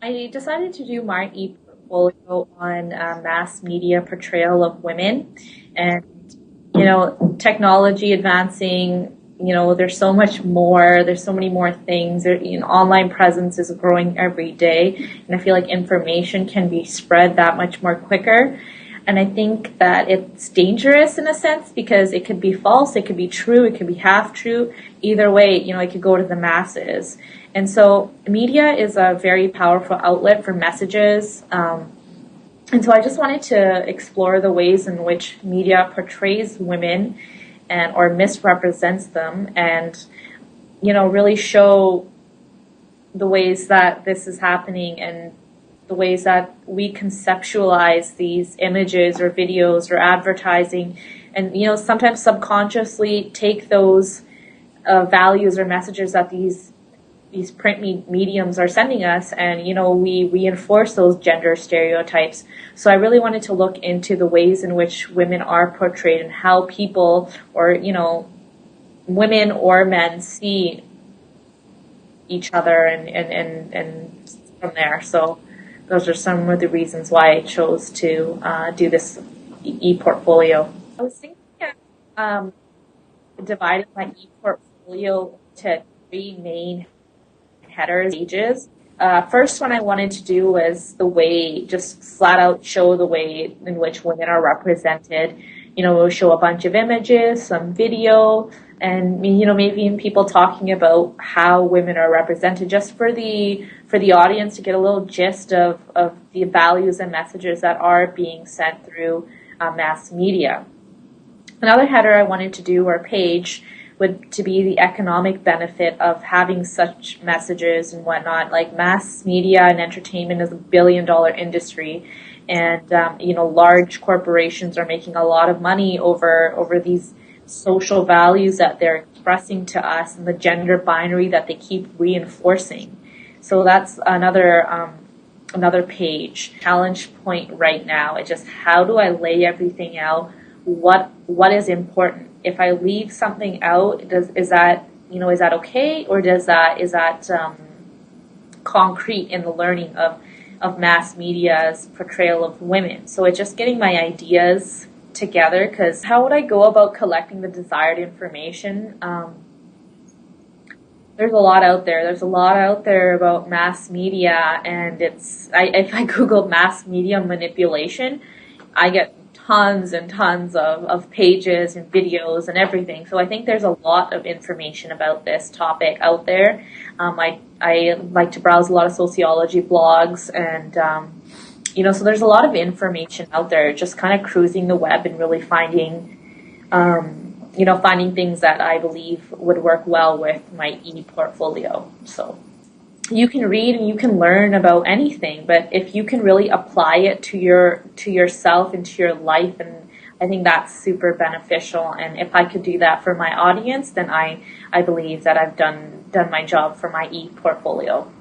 I decided to do my e-portfolio on mass media portrayal of women and, technology advancing, there's so much more, there's so many more things. Online presence is growing every day, and I feel like information can be spread that much more quicker. And I think that it's dangerous in a sense because it could be false, it could be true, it could be half true. Either way, it could go to the masses. And so media is a very powerful outlet for messages. And so I just wanted to explore the ways in which media portrays women and or misrepresents them and, really show the ways that this is happening and the ways that we conceptualize these images or videos or advertising and, sometimes subconsciously take those values or messages that these print mediums are sending us and, we reinforce those gender stereotypes. So I really wanted to look into the ways in which women are portrayed and how people or, women or men see each other and from there. So those are some of the reasons why I chose to do this e-portfolio. I was thinking of dividing my e-portfolio to three main headers, pages. First one I wanted to do was just flat out show the way in which women are represented. We'll show a bunch of images, some video, and maybe even people talking about how women are represented, just for the audience to get a little gist of the values and messages that are being sent through mass media. Another header I wanted to do, or page, would to be the economic benefit of having such messages and whatnot. Like, mass media and entertainment is $1 billion industry, and large corporations are making a lot of money over these social values that they're expressing to us and the gender binary that they keep reinforcing. So that's another page. Challenge point right now is just, how do I lay everything out? What is important? If I leave something out, is that okay, or is that concrete in the learning of mass media's portrayal of women? So it's just getting my ideas together, because how would I go about collecting the desired information? There's a lot out there. There's a lot out there about mass media, and if I Google mass media manipulation, I get tons and tons of pages and videos and everything. So I think there's a lot of information about this topic out there. I like to browse a lot of sociology blogs, and so there's a lot of information out there. Just kind of cruising the web and really finding things that I believe would work well with my e-portfolio. So you can read and you can learn about anything, but if you can really apply it to yourself and to your life, and I think that's super beneficial. And if I could do that for my audience, then I believe that I've done my job for my e-portfolio.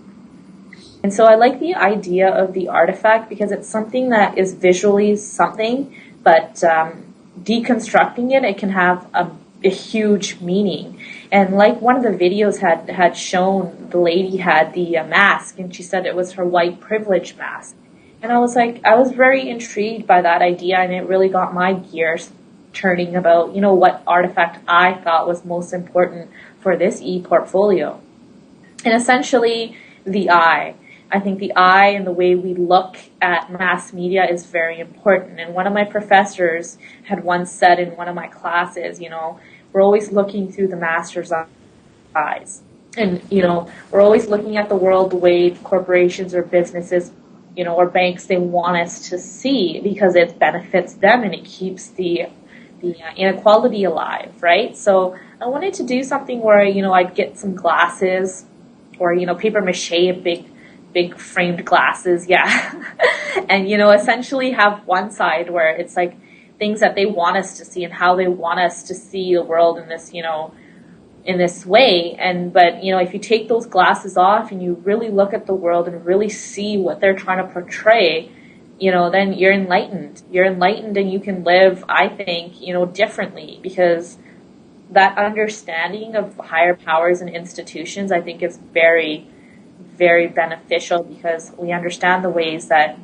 And so I like the idea of the artifact because it's something that is visually something, but deconstructing it can have a huge meaning. And like one of the videos had shown, the lady had the mask, and she said it was her white privilege mask. And I was very intrigued by that idea, and it really got my gears turning about, what artifact I thought was most important for this e-portfolio. And essentially, the eye. I think the eye and the way we look at mass media is very important. And one of my professors had once said in one of my classes, we're always looking through the master's eyes. And, we're always looking at the world the way corporations or businesses, or banks, they want us to see, because it benefits them and it keeps the inequality alive, right? So I wanted to do something where, I'd get some glasses or, paper mache, big framed glasses, yeah. And, essentially have one side where it's like things that they want us to see and how they want us to see the world in this, in this way. But if you take those glasses off and you really look at the world and really see what they're trying to portray, then you're enlightened. You're enlightened, and you can live, I think, differently, because that understanding of higher powers and institutions, I think, is very, very beneficial because we understand the ways that,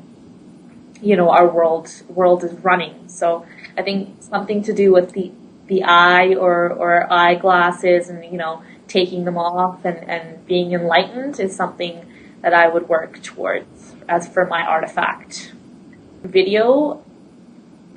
our world is running. So I think something to do with the eye or eyeglasses and, taking them off and being enlightened is something that I would work towards as for my artifact. Video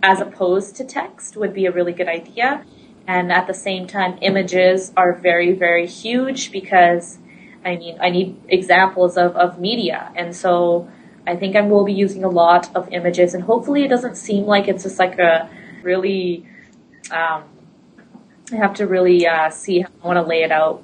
as opposed to text would be a really good idea. And at the same time, images are very, very huge because I need examples of media. And so I think I will be using a lot of images, and hopefully it doesn't seem like it's just like a really, I have to really see how I want to lay it out.